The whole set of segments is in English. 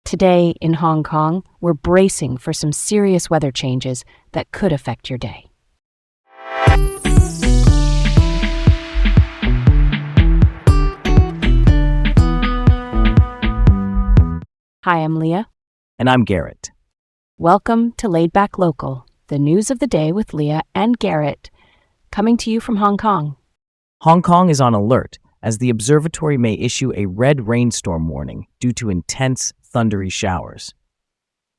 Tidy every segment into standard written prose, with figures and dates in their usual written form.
Today in Hong Kong, we're bracing for some serious weather changes that could affect your day. Hi, I'm Leah. And I'm Garrett. Welcome to Laid Back Local, the news of the day with Leah and Garrett, coming to you from Hong Kong. Hong Kong is on alert as the observatory may issue a red rainstorm warning due to intense, thundery showers.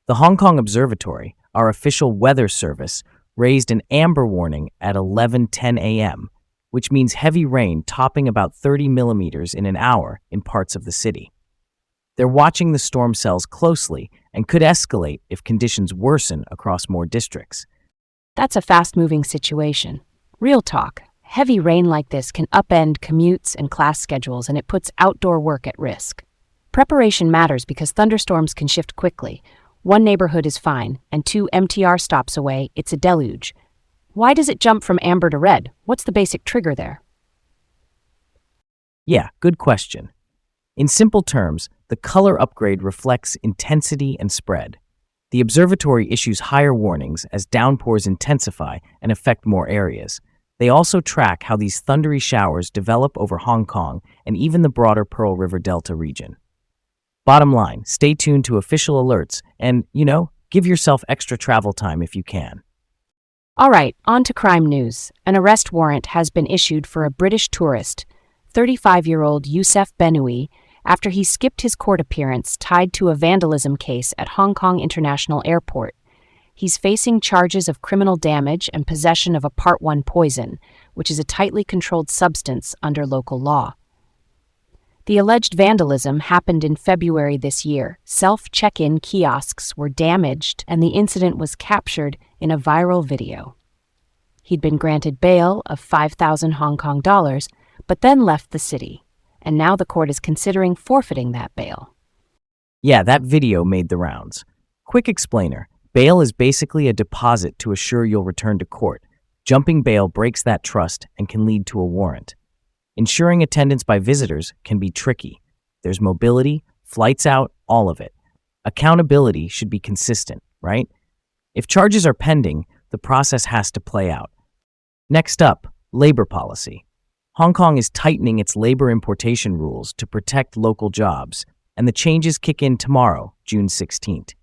The Hong Kong Observatory, our official weather service, raised an amber warning at 11:10 a.m., which means heavy rain topping about 30 millimeters in an hour in parts of the city. They're watching the storm cells closely and could escalate if conditions worsen across more districts. That's a fast-moving situation. Real talk. Heavy rain like this can upend commutes and class schedules, and it puts outdoor work at risk. Preparation matters because thunderstorms can shift quickly. One neighborhood is fine, and 2 MTR stops away, it's a deluge. Why does it jump from amber to red? What's the basic trigger there? Yeah, good question. In simple terms, the color upgrade reflects intensity and spread. The observatory issues higher warnings as downpours intensify and affect more areas. They also track how these thundery showers develop over Hong Kong and even the broader Pearl River Delta region. Bottom line, stay tuned to official alerts and, give yourself extra travel time if you can. All right, on to crime news. An arrest warrant has been issued for a British tourist, 35-year-old Youssef Benoui, after he skipped his court appearance tied to a vandalism case at Hong Kong International Airport. He's facing charges of criminal damage and possession of a Part 1 poison, which is a tightly controlled substance under local law. The alleged vandalism happened in February this year. Self-check-in kiosks were damaged, and the incident was captured in a viral video. He'd been granted bail of 5,000 Hong Kong dollars, but then left the city, and now the court is considering forfeiting that bail. Yeah, that video made the rounds. Quick explainer. Bail is basically a deposit to assure you'll return to court. Jumping bail breaks that trust and can lead to a warrant. Ensuring attendance by visitors can be tricky. There's mobility, flights out, all of it. Accountability should be consistent, right? If charges are pending, the process has to play out. Next up, labor policy. Hong Kong is tightening its labor importation rules to protect local jobs, and the changes kick in tomorrow, June 16th.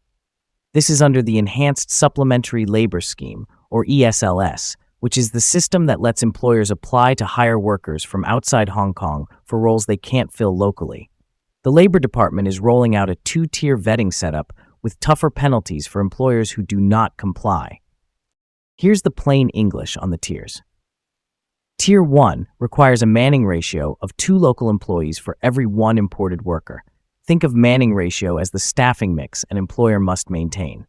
This is under the Enhanced Supplementary Labor Scheme, or ESLS, which is the system that lets employers apply to hire workers from outside Hong Kong for roles they can't fill locally. The Labor Department is rolling out a 2-tier vetting setup with tougher penalties for employers who do not comply. Here's the plain English on the tiers. Tier 1 requires a manning ratio of 2 local employees for every 1 imported worker. Think of manning ratio as the staffing mix an employer must maintain.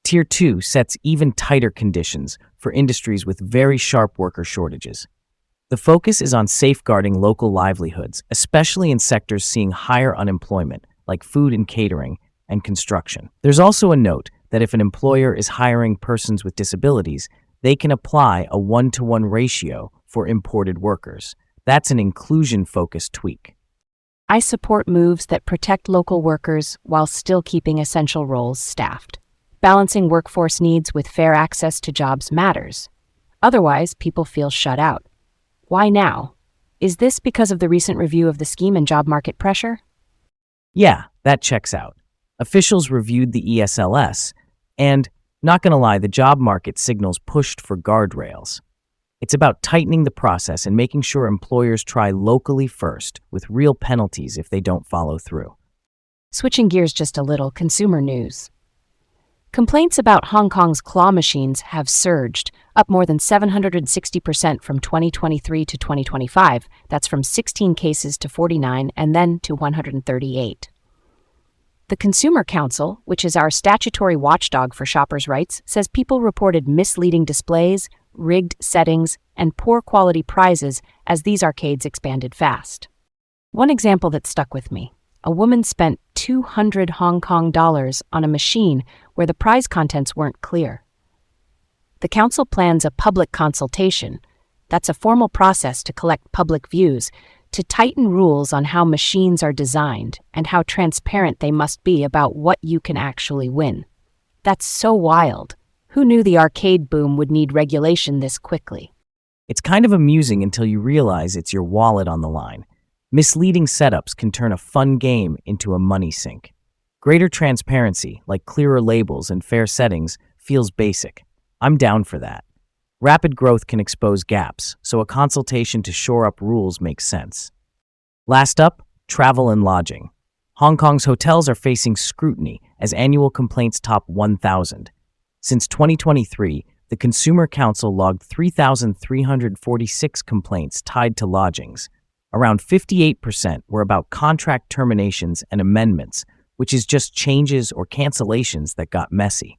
Tier 2 sets even tighter conditions for industries with very sharp worker shortages. The focus is on safeguarding local livelihoods, especially in sectors seeing higher unemployment, like food and catering and construction. There's also a note that if an employer is hiring persons with disabilities, they can apply a 1-to-1 ratio for imported workers. That's an inclusion-focused tweak. I support moves that protect local workers while still keeping essential roles staffed. Balancing workforce needs with fair access to jobs matters. Otherwise, people feel shut out. Why now? Is this because of the recent review of the scheme and job market pressure? Yeah, that checks out. Officials reviewed the ESLS, and, not gonna lie, the job market signals pushed for guardrails. It's about tightening the process and making sure employers try locally first, with real penalties if they don't follow through. Switching gears just a little, consumer news. Complaints about Hong Kong's claw machines have surged, up more than 760% from 2023 to 2025. That's from 16 cases to 49 and then to 138. The Consumer Council, which is our statutory watchdog for shoppers' rights, says people reported misleading displays, rigged settings, and poor quality prizes as these arcades expanded fast. One example that stuck with me. A woman spent 200 Hong Kong dollars on a machine where the prize contents weren't clear. The council plans a public consultation. That's a formal process to collect public views to tighten rules on how machines are designed and how transparent they must be about what you can actually win. That's so wild. Who knew the arcade boom would need regulation this quickly? It's kind of amusing until you realize it's your wallet on the line. Misleading setups can turn a fun game into a money sink. Greater transparency, like clearer labels and fair settings, feels basic. I'm down for that. Rapid growth can expose gaps, so a consultation to shore up rules makes sense. Last up, travel and lodging. Hong Kong's hotels are facing scrutiny as annual complaints top 1,000. Since 2023, the Consumer Council logged 3,346 complaints tied to lodgings. Around 58% were about contract terminations and amendments, which is just changes or cancellations that got messy.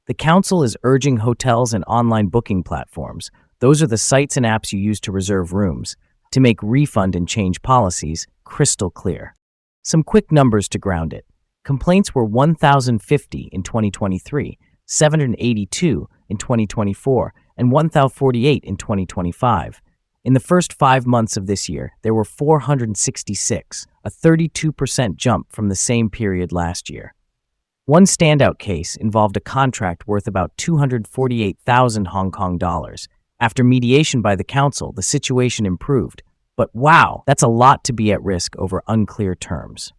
The council is urging hotels and online booking platforms, those are the sites and apps you use to reserve rooms, to make refund and change policies crystal clear. Some quick numbers to ground it. Complaints were 1,050 in 2023, 782 in 2024, and 1,048 in 2025. In the first 5 months of this year, there were 466, a 32% jump from the same period last year. One standout case involved a contract worth about 248,000 Hong Kong dollars. After mediation by the council, the situation improved. But wow, that's a lot to be at risk over unclear terms.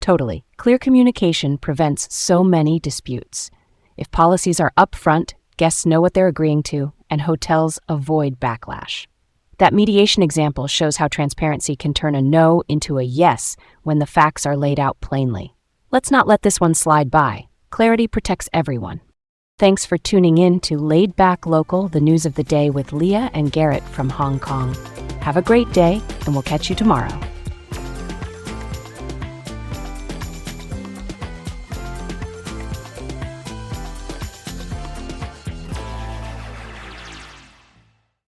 Totally. Clear communication prevents so many disputes. If policies are upfront, guests know what they're agreeing to, and hotels avoid backlash. That mediation example shows how transparency can turn a no into a yes when the facts are laid out plainly. Let's not let this one slide by. Clarity protects everyone. Thanks for tuning in to Laid Back Local, the news of the day with Leah and Garrett from Hong Kong. Have a great day, and we'll catch you tomorrow.